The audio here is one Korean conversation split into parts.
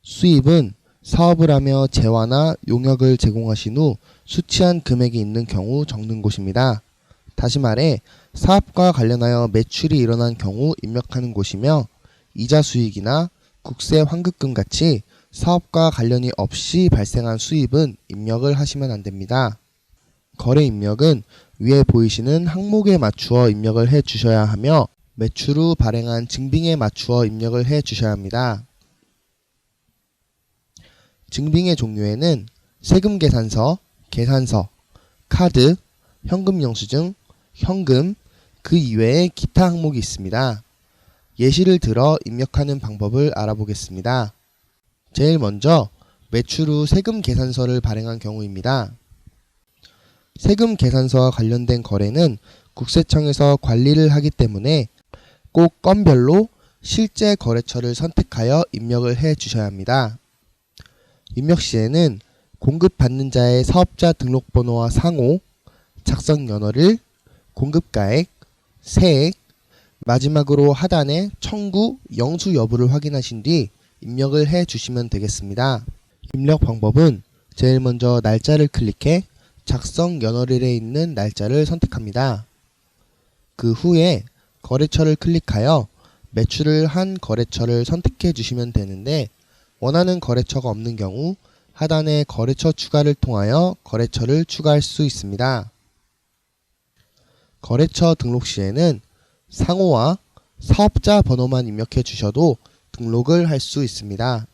수입은 사업을 하며 재화나 용역을 제공하신 후 수치한 금액이 있는 경우 적는 곳입니다. 다시 말해 사업과 관련하여 매출이 일어난 경우 입력하는 곳이며, 이자 수익이나 국세 환급금 같이 사업과 관련이 없이 발생한 수입은 입력을 하시면 안됩니다. 거래 입력은 위에 보이시는 항목에 맞추어 입력을 해 주셔야 하며, 매출 후 발행한 증빙에 맞추어 입력을 해 주셔야 합니다. 증빙의 종류에는 세금계산서, 계산서, 카드, 현금영수증, 현금, 그 이외에 기타 항목이 있습니다. 예시를 들어 입력하는 방법을 알아보겠습니다. 제일 먼저 매출 후 세금계산서를 발행한 경우입니다. 세금계산서와 관련된 거래는 국세청에서 관리를 하기 때문에 꼭 건별로 실제 거래처를 선택하여 입력을 해 주셔야 합니다. 입력 시에는 공급받는 자의 사업자 등록번호와 상호, 작성 연월일, 공급가액, 세액, 마지막으로 하단에 청구, 영수 여부를 확인하신 뒤 입력을 해 주시면 되겠습니다. 입력 방법은 제일 먼저 날짜를 클릭해 작성 연월일에 있는 날짜를 선택합니다. 그 후에 거래처를 클릭하여 매출을 한 거래처를 선택해 주시면 되는데, 원하는 거래처가 없는 경우 하단의 거래처 추가를 통하여 거래처를 추가할 수 있습니다. 거래처 등록 시에는 상호와 사업자 번호만 입력해 주셔도 등록을 할 수 있습니다.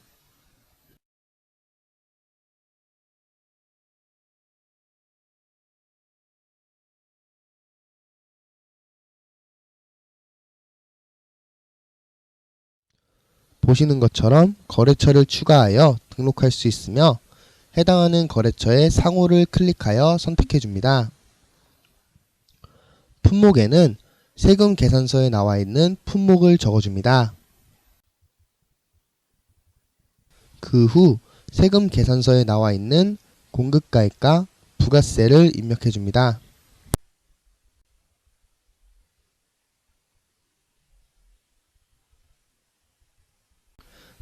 보시는 것처럼 거래처를 추가하여 등록할 수 있으며, 해당하는 거래처의 상호를 클릭하여 선택해 줍니다. 품목에는 세금 계산서에 나와 있는 품목을 적어줍니다. 그 후 세금 계산서에 나와 있는 공급가액과 부가세를 입력해 줍니다.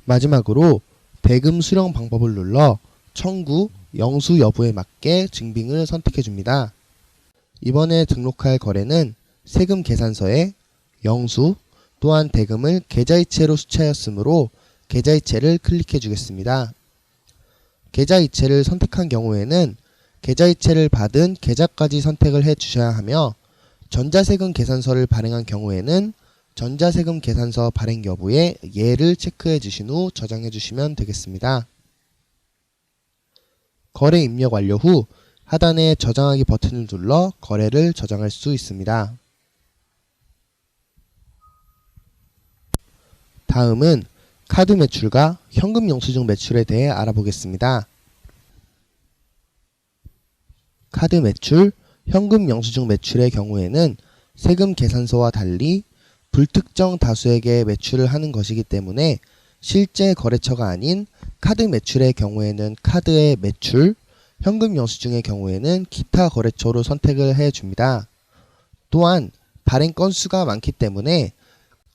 마지막으로 대금 수령 방법을 눌러 청구, 영수 여부에 맞게 증빙을 선택해 줍니다. 이번에 등록할 거래는 세금 계산서에 영수 또한 대금을 계좌이체로 수취하였으므로 계좌이체를 클릭해 주겠습니다. 계좌이체를 선택한 경우에는 계좌이체를 받은 계좌까지 선택을 해 주셔야 하며, 전자세금 계산서를 발행한 경우에는 전자세금 계산서 발행 여부에 예를 체크해 주신 후 저장해 주시면 되겠습니다. 거래 입력 완료 후 하단의 저장하기 버튼을 눌러 거래를 저장할 수 있습니다. 다음은 카드 매출과 현금 영수증 매출에 대해 알아보겠습니다. 카드 매출, 현금 영수증 매출의 경우에는 세금 계산서와 달리 불특정 다수에게 매출을 하는 것이기 때문에 실제 거래처가 아닌 카드 매출의 경우에는 카드의 매출, 현금 영수증의 경우에는 기타 거래처로 선택을 해 줍니다. 또한 발행 건수가 많기 때문에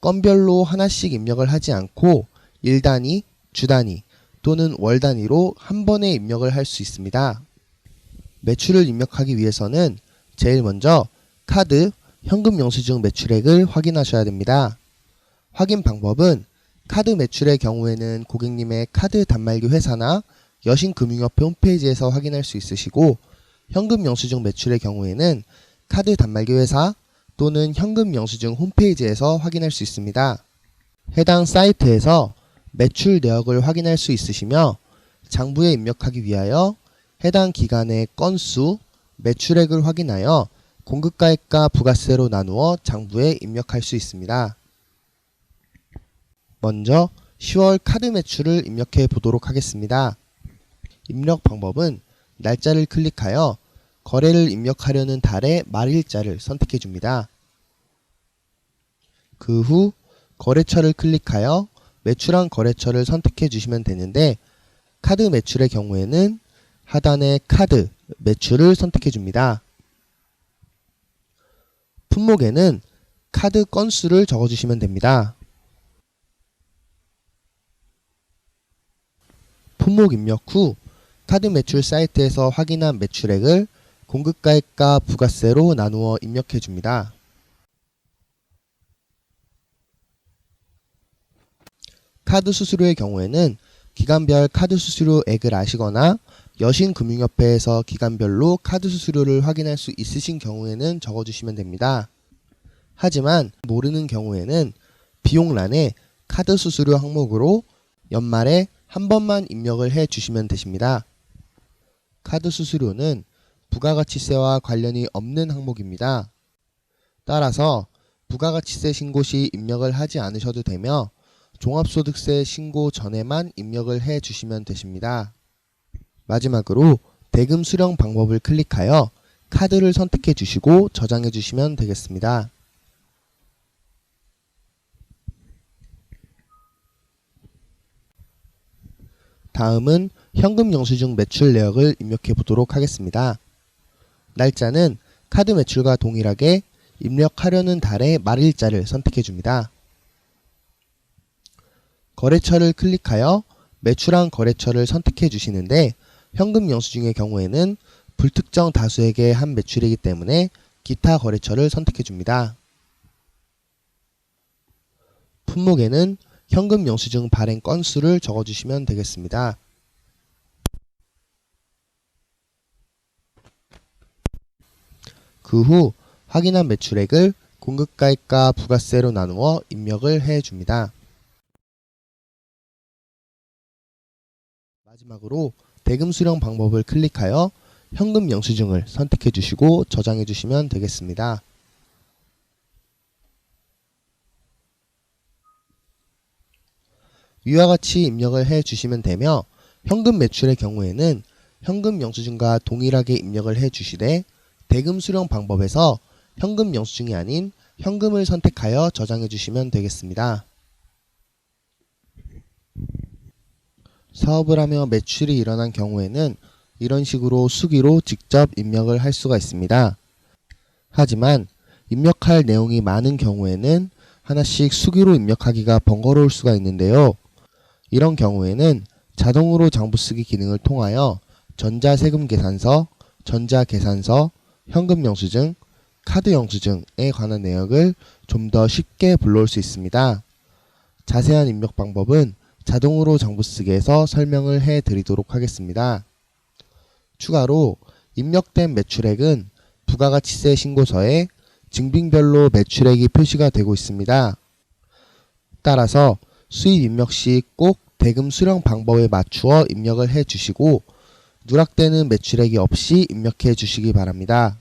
건별로 하나씩 입력을 하지 않고 일 단위, 주 단위 또는 월 단위로 한 번에 입력을 할 수 있습니다. 매출을 입력하기 위해서는 제일 먼저 카드, 현금 영수증 매출액을 확인하셔야 됩니다. 확인 방법은 카드 매출의 경우에는 고객님의 카드 단말기 회사나 여신금융협회 홈페이지에서 확인할 수 있으시고, 현금 영수증 매출의 경우에는 카드 단말기 회사 또는 현금 영수증 홈페이지에서 확인할 수 있습니다. 해당 사이트에서 매출 내역을 확인할 수 있으시며, 장부에 입력하기 위하여 해당 기간의 건수, 매출액을 확인하여 공급가액과 부가세로 나누어 장부에 입력할 수 있습니다. 먼저 10월 카드 매출을 입력해 보도록 하겠습니다. 입력 방법은 날짜를 클릭하여 거래를 입력하려는 달의 말일자를 선택해 줍니다. 그 후 거래처를 클릭하여 매출한 거래처를 선택해 주시면 되는데, 카드 매출의 경우에는 하단의 카드 매출을 선택해 줍니다. 품목에는 카드 건수를 적어주시면 됩니다. 품목 입력 후 카드 매출 사이트에서 확인한 매출액을 공급가액과 부가세로 나누어 입력해 줍니다. 카드 수수료의 경우에는 기간별 카드 수수료액을 아시거나 여신금융협회에서 기간별로 카드 수수료를 확인할 수 있으신 경우에는 적어주시면 됩니다. 하지만 모르는 경우에는 비용란에 카드 수수료 항목으로 연말에 한 번만 입력을 해 주시면 되십니다. 카드 수수료는 부가가치세와 관련이 없는 항목입니다. 따라서 부가가치세 신고 시 입력을 하지 않으셔도 되며 종합소득세 신고 전에만 입력을 해 주시면 되십니다. 마지막으로 대금 수령 방법을 클릭하여 카드를 선택해 주시고 저장해 주시면 되겠습니다. 다음은 현금 영수증 매출 내역을 입력해 보도록 하겠습니다. 날짜는 카드 매출과 동일하게 입력하려는 달의 말일자를 선택해 줍니다. 거래처를 클릭하여 매출한 거래처를 선택해 주시는데 현금 영수증의 경우에는 불특정 다수에게 한 매출이기 때문에 기타 거래처를 선택해 줍니다. 품목에는 현금 영수증 발행 건수를 적어주시면 되겠습니다. 그 후 확인한 매출액을 공급가액과 부가세로 나누어 입력을 해 줍니다. 마지막으로 대금 수령 방법을 클릭하여 현금 영수증을 선택해 주시고 저장해 주시면 되겠습니다. 위와 같이 입력을 해 주시면 되며 현금 매출의 경우에는 현금 영수증과 동일하게 입력을 해 주시되 대금 수령 방법에서 현금 영수증이 아닌 현금을 선택하여 저장해 주시면 되겠습니다. 사업을 하며 매출이 일어난 경우에는 이런 식으로 수기로 직접 입력을 할 수가 있습니다. 하지만 입력할 내용이 많은 경우에는 하나씩 수기로 입력하기가 번거로울 수가 있는데요. 이런 경우에는 자동으로 장부쓰기 기능을 통하여 전자세금계산서, 전자계산서, 현금영수증, 카드영수증에 관한 내역을 좀 더 쉽게 불러올 수 있습니다. 자세한 입력 방법은 자동으로 장부쓰기에서 설명을 해 드리도록 하겠습니다. 추가로 입력된 매출액은 부가가치세 신고서에 증빙별로 매출액이 표시가 되고 있습니다. 따라서 수입 입력 시 꼭 대금 수령 방법에 맞추어 입력을 해 주시고 누락되는 매출액이 없이 입력해 주시기 바랍니다.